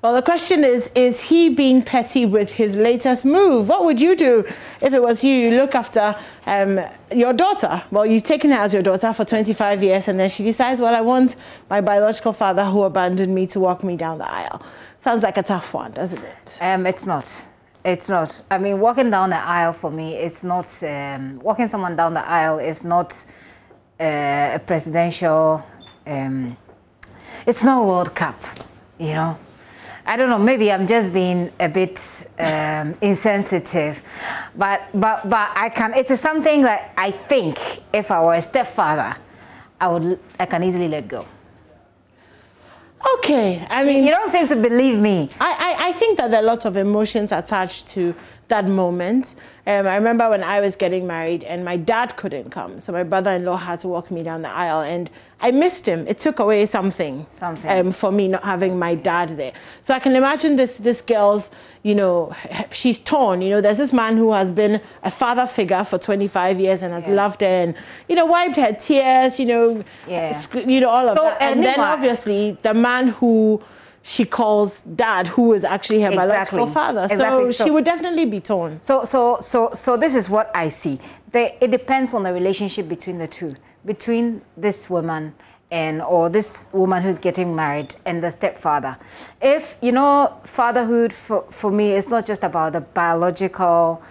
Well, the question is he being petty with his latest move? What would you do if it was you? You look after your daughter. Well, you've taken her as your daughter for 25 years, and then she decides, well, I want my biological father who abandoned me to walk me down the aisle. Sounds like a tough one, doesn't it? It's not. It's not. I mean, walking down the aisle for me, it's not, walking someone down the aisle is not a presidential, it's not World Cup, you know. I don't know, maybe I'm just being a bit insensitive, but I can, it is something that I think if I were a stepfather, I can easily let go. Okay, I mean, you don't seem to believe me. I think that there are lots of emotions attached to that moment. I remember when I was getting married and my dad couldn't come, so my brother-in-law had to walk me down the aisle, and I missed him. It took away something. For me not having my dad there. So I can imagine this girl's, you know, she's torn. You know, there's this man who has been a father figure for 25 years and has loved her and, you know, wiped her tears, you know, all of that. And then obviously the man who she calls dad, who is actually her biological father. So she would definitely be torn. So this is what I see. It depends on the relationship between the two, between this woman or this woman who's getting married and the stepfather. If, you know, fatherhood for me is not just about the biological,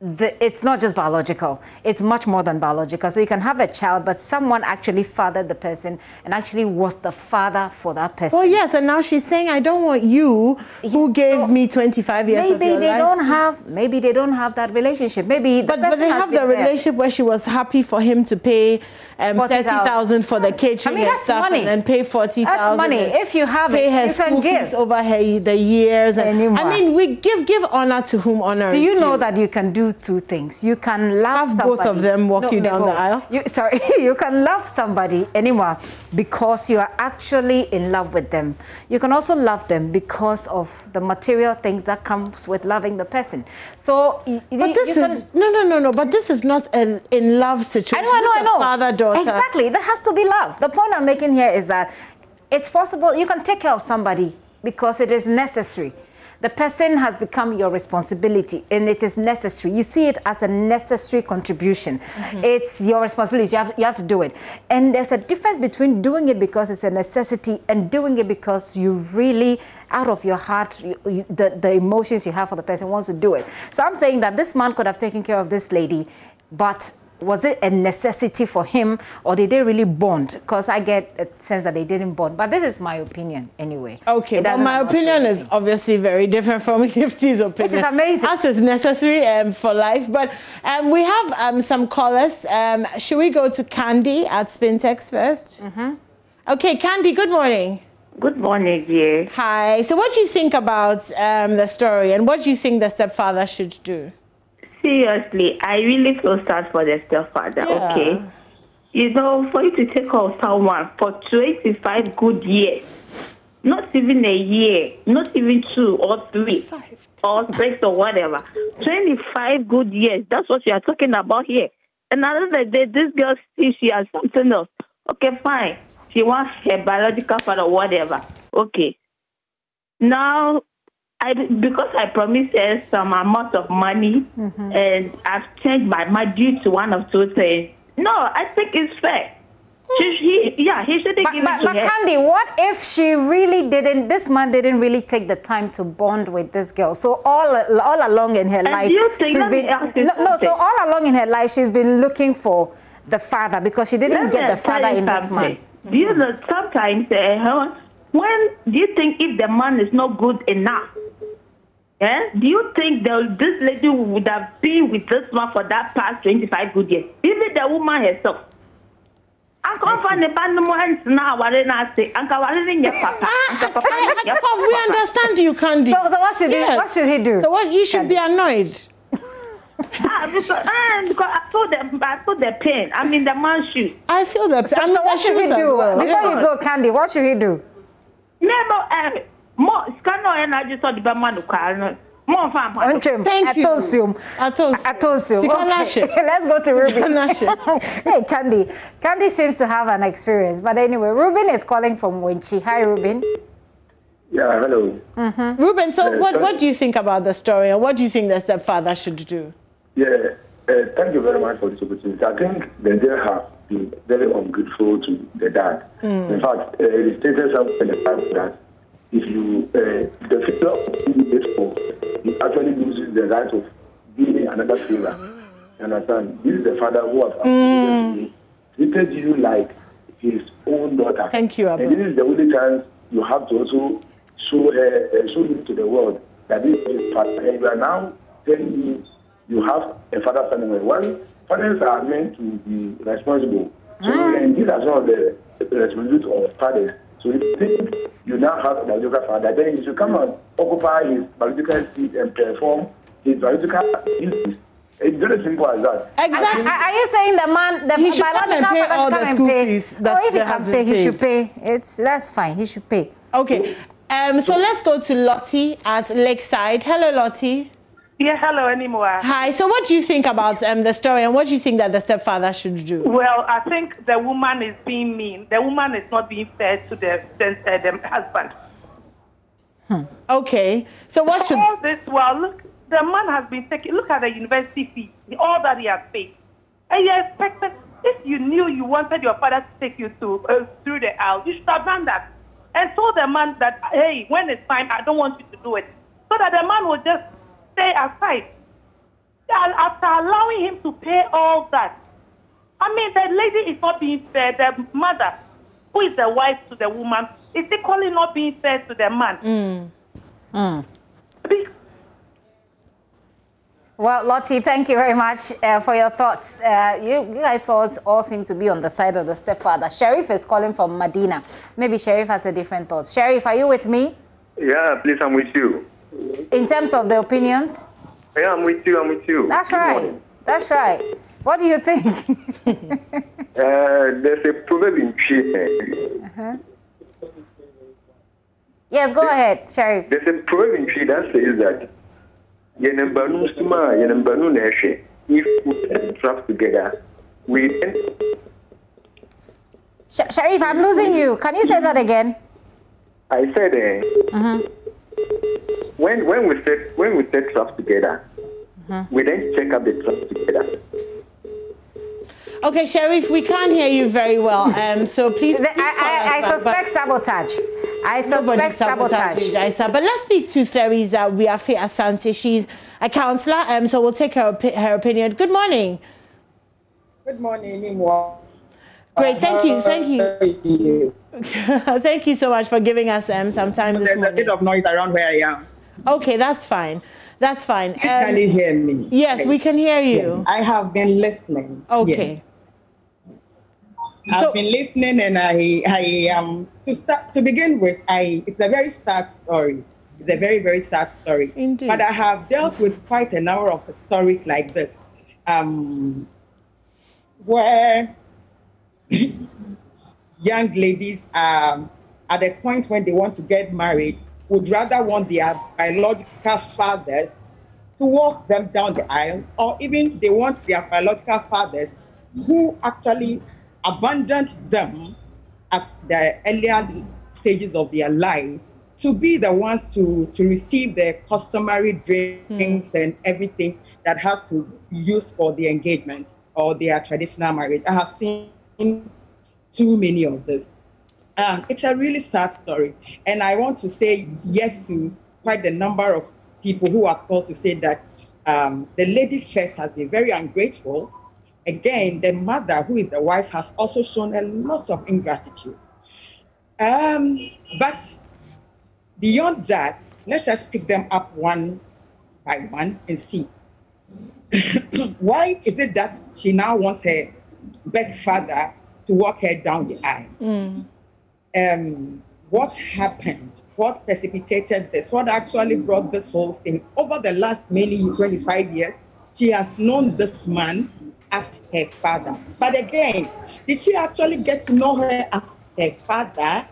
it's not just biological, it's much more than biological. So you can have a child, but someone actually fathered the person and actually was the father for that person. Well, yes, and now she's saying, I don't want you who gave me 25 years of your life. Maybe they don't have that relationship. Maybe but they have the relationship where she was happy for him to pay 30,000 for the catering and stuff, and then pay 40,000. That's money. If you have pay her school fees over the years. And, I mean, we give honor to whom honor is due. Do you know that you can do two things? You can love somebody. Both of them walk you down the aisle. You can love somebody anymore because you are actually in love with them. You can also love them because of the material things that comes with loving the person. So, but this is no. But this is not an in love situation. I know. Father-daughter. Exactly. There has to be love. The point I'm making here is that it's possible you can take care of somebody because it is necessary. The person has become your responsibility and it is necessary. You see it as a necessary contribution. It's your responsibility. You have to do it. And there's a difference between doing it because it's a necessity and doing it because you really, out of your heart, the emotions you have for the person wants to do it. So I'm saying that this man could have taken care of this lady, but was it a necessity for him, or did they really bond? Because I get a sense that they didn't bond. But this is my opinion anyway. Okay, but my opinion is obviously very different from Gifty's opinion. Which is amazing. Us is necessary for life. But we have some callers. Should we go to Candy at Spintex first? Okay, Candy, good morning. Good morning, dear. Hi. So what do you think about the story, and what do you think the stepfather should do? Seriously, I really feel sad for the stepfather, okay? You know, for you to take care of someone for 25 good years, not even a year, not even 2 or 3 or 6 or whatever, 25 good years, that's what you are talking about here. And another day, this girl sees she has something else. Okay, fine. She wants her biological father or whatever. Okay. Now, because I promised her some amount of money, and I've changed my mind due to one of two things. No, I think it's fair. He shouldn't give it to her. But Candy, what if she really didn't, this man didn't really take the time to bond with this girl? So all along in her life, she's been, so all along in her life, she's been looking for the father because she didn't get the father in this man. Do you know, sometimes, when do you think if the man is not good enough, do you think this lady would have been with this man for that past 25 good years? Even the woman herself. We understand you, Candy. So what should what should he do? So what you should be annoyed. Because I saw the pain. I'm in the man's shoes. I feel the pain. So what should he do? Before you go, Candy, what should he do? Never more scan and I just saw the man Thank you. Atosium. Okay. Let's go to Ruben. Hey, Candy. Candy seems to have an experience. But anyway, Ruben is calling from Wenchi. Hi, Ruben. Yeah, hello. Ruben, so what do you think about the story, and what do you think the stepfather should do? Yeah, thank you very much for this opportunity. I think the dad has been very ungrateful to the dad. In fact, it stated something in the past that if you, the figure of this for, he actually loses the right of being another favor. You understand? This is the father who has treated you like his own daughter. Thank you, Abba. And this is the only chance you have to also show him to the world that this is his father. And you are now telling me you have a father somewhere. One, fathers are meant to be responsible. So, and these are some of the responsibilities of fathers. So if you think you now have a biological father, then you should come and occupy his biological seat and perform his biological duties. It's very simple as that. Exactly. Are you saying the man, the he should come and pay all the school fees? Oh, if he can pay, he should pay. That's fine. He should pay. Okay. So let's go to Lottie at Lakeside. Hello, Lottie. Yeah, hello, anymore. Hi. So what do you think about the story, and what do you think that the stepfather should do? Well, I think the woman is being mean. The woman is not being fair to the husband. Okay. So what should... All this, well, look, the man has been taking... Look at the university fee, all that he has paid. And you expected... If you knew you wanted your father to take you through the aisle, you should have done that. And told the man that, hey, when it's time, I don't want you to do it. So that the man will just stay aside. And after allowing him to pay all that, I mean, the lady is not being fair. The mother, who is the wife to the woman, is equally not being fair to the man. Well, Lottie, thank you very much for your thoughts. You guys all seem to be on the side of the stepfather. Sheriff is calling from Medina. Maybe Sheriff has a different thought. Sheriff, are you with me? Yeah, please, I'm with you. In terms of the opinions? Yeah, I'm with you. That's right. That's right. What do you think? There's a proverb in Twi. Yes, go ahead, Sheriff. There's a proverb in Twi that says that if we trap together, we... Sheriff, I'm losing you. Can you say that again? I said, when we set traps together, we then check up the traps together. Okay, Sheriff, we can't hear you very well. So please. I suspect sabotage. I suspect sabotage. But let's speak to Theresa Wiafe Asante. She's a counselor. So we'll take her opinion. Good morning. Good morning, Nimwa. Great, thank you. Thank you so much for giving us some time this morning. There's a bit of noise around where I am. Okay, that's fine. That's fine. Can you hear me? Yes, we can hear you. Yes, I have been listening. Okay. Yes. I've been listening, and I to begin with, it's a very sad story. It's a very, very sad story. Indeed. But I have dealt with quite a number of stories like this, where young ladies at the point when they want to get married would rather want their biological fathers to walk them down the aisle, or even they want their biological fathers who actually abandoned them at the earlier stages of their life to be the ones to receive the customary drinks and everything that has to be used for the engagement or their traditional marriage. I have seen too many of this. It's a really sad story. And I want to say yes to quite a number of people who are called to say that the lady first has been very ungrateful. Again, the mother, who is the wife, has also shown a lot of ingratitude. But beyond that, let us pick them up one by one and see. Why is it that she now wants her birth father to walk her down the aisle? What happened? What precipitated this? What actually brought this whole thing? Over the last maybe 25 years, she has known this man as her father. But again, did she actually get to know her as her father?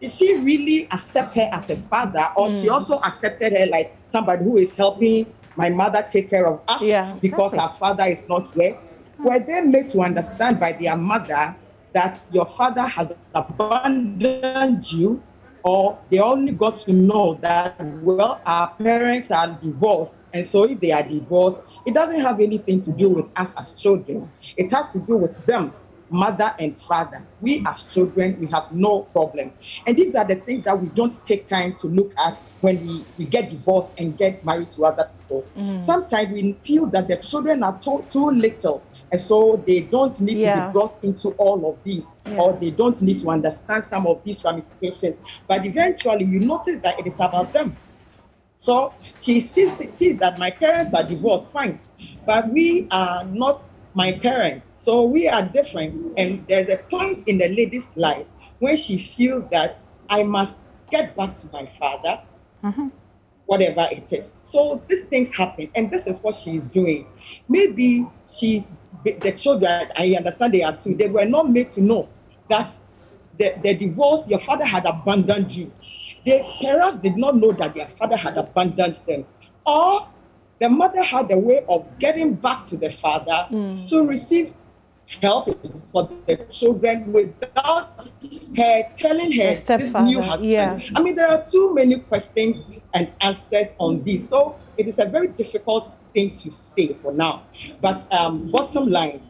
did she really accept her as a father, or she also accepted her like somebody who is helping my mother take care of us because her father is not here? Were they made to understand by their mother that your father has abandoned you, or they only got to know that, well, our parents are divorced, and so if they are divorced, it doesn't have anything to do with us as children. It has to do with them, mother and father. We as children, we have no problem. And these are the things that we don't take time to look at when we get divorced and get married to other people. Sometimes we feel that the children are too little, and so they don't need to be brought into all of these, or they don't need to understand some of these ramifications. But eventually you notice that it is about them. So she sees that my parents are divorced, fine, but we are not my parents. So we are different. And there's a point in the lady's life when she feels that I must get back to my father, whatever it is. So these things happen, and this is what she is doing. Maybe the children, I understand they are two, they were not made to know that the divorce, your father had abandoned you. They perhaps did not know that their father had abandoned them. Or the mother had a way of getting back to the father to receive help for the children without her telling her this new husband. I mean, there are too many questions and answers on this. So it is a very difficult thing to say for now. But bottom line,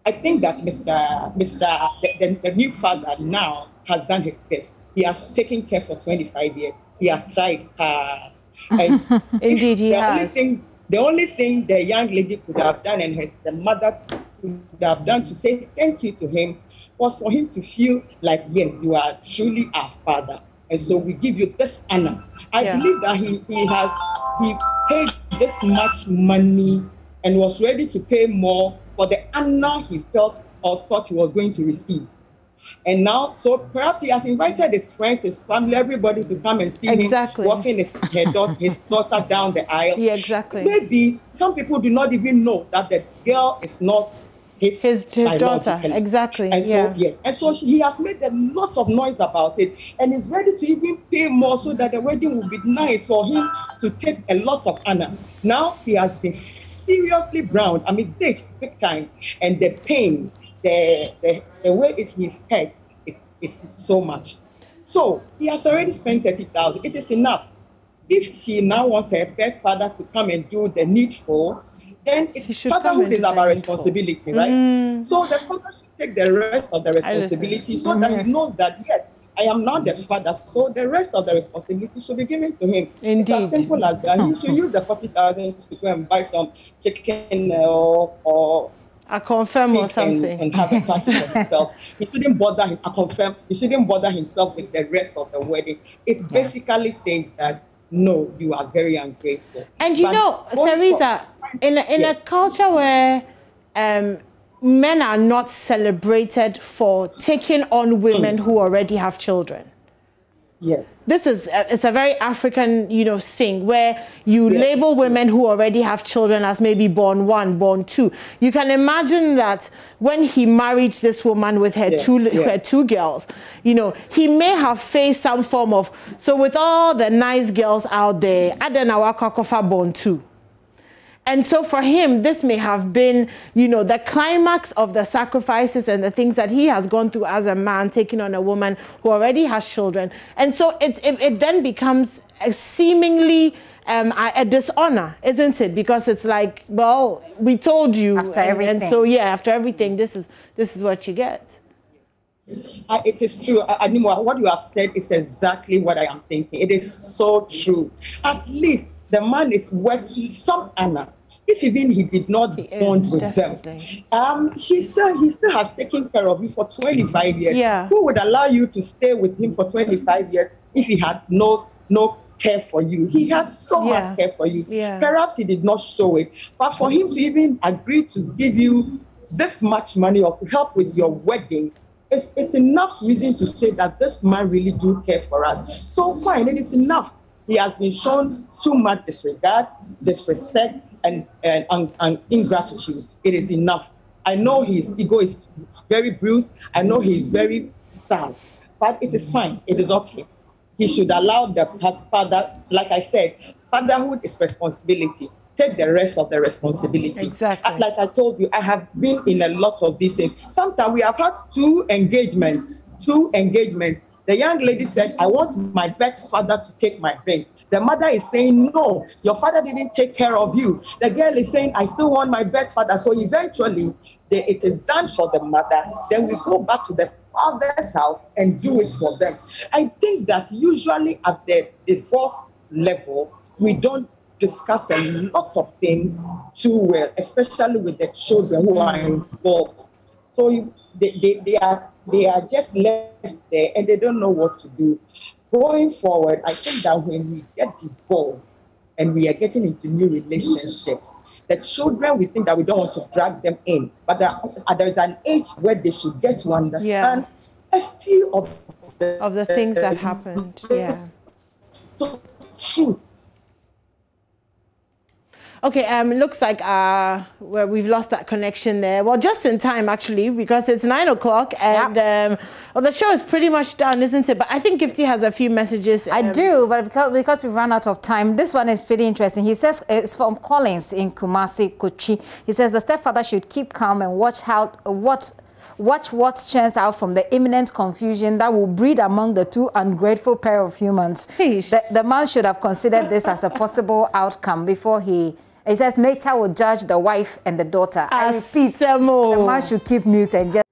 I think that the new father now has done his best. He has taken care for 25 years. He has tried hard. Indeed, he has. The only thing the young lady could have done, and the mother could have done to say thank you to him, was for him to feel like, yes, you are truly our father, and so we give you this honor. I believe that he paid this much money and was ready to pay more for the honor he felt or thought he was going to receive. And now, so perhaps he has invited his friends, his family, everybody to come and see him walking his daughter down the aisle. Yeah, exactly. Maybe some people do not even know that the girl is not his daughter. Exactly. And so, yes. And so he has made a lot of noise about it, and is ready to even pay more so that the wedding will be nice for him to take a lot of honor. Now he has been seriously browned. I mean, this big time, and the pain, the way he's hurt, it's so much. So he has already spent 30,000. It is enough. If she now wants her birth father to come and do the needful, then fatherhood is our responsibility, right? So the father should take the rest of the responsibility so that he knows that, yes, I am not the father, so the rest of the responsibility should be given to him. Indeed. It's as simple as that. You should use the 40,000 to go and buy some chicken or I confirm or something, and have a party for himself. He shouldn't bother him. I confirm. He shouldn't bother himself with the rest of the wedding. It basically says that no, you are very ungrateful. And you know, Teresa, in a culture where men are not celebrated for taking on women who already have children. Yes. This is it's a very African, thing where you label women who already have children as maybe born one, born two. You can imagine that when he married this woman with her two girls, he may have faced some form of, so with all the nice girls out there, Adana Wakakofa born two. And so for him, this may have been, the climax of the sacrifices and the things that he has gone through as a man, taking on a woman who already has children. And so it then becomes a seemingly a dishonor, isn't it? Because it's like, well, we told you. After everything. And so, after everything, this is what you get. It is true. Anymore, what you have said is exactly what I am thinking. It is so true. At least the man is worth some honor. If even he did not bond with them, he still has taken care of you for 25 years. Yeah. Who would allow you to stay with him for 25 years if he had no care for you? He had so much care for you. Yeah. Perhaps he did not show it, but for him to even agree to give you this much money or to help with your wedding, it's enough reason to say that this man really do care for us. So fine, it is enough. He has been shown too much disregard, disrespect, and ingratitude. It is enough. I know his ego is very bruised. I know he's very sad. but it is fine. It is okay. He should allow his father, like I said, fatherhood is responsibility. Take the rest of the responsibility. Exactly. Like I told you, I have been in a lot of these things. Sometimes we have had two engagements. The young lady said, I want my birth father to take my ring. The mother is saying, no, your father didn't take care of you. The girl is saying, I still want my birth father. So eventually, it is done for the mother. Then we go back to the father's house and do it for them. I think that usually at the divorce level, we don't discuss a lot of things too well, especially with the children who are involved. So they are just left there and they don't know what to do. Going forward, I think that when we get divorced and we are getting into new relationships, the children, we think that we don't want to drag them in, but there is an age where they should get to understand a few of the things that happened. Yeah. So true. Okay, it looks like well, we've lost that connection there. Well, just in time, actually, because it's 9 o'clock and well, the show is pretty much done, isn't it? But I think Gifty has a few messages. I do, but because we've run out of time, this one is pretty interesting. He says, it's from Collins in Kumasi, Kochi. He says the stepfather should keep calm and watch what churns out from the imminent confusion that will breed among the two ungrateful pair of humans. The man should have considered this as a possible outcome before he says nature will judge the wife and the daughter. I repeat, the man should keep mute and just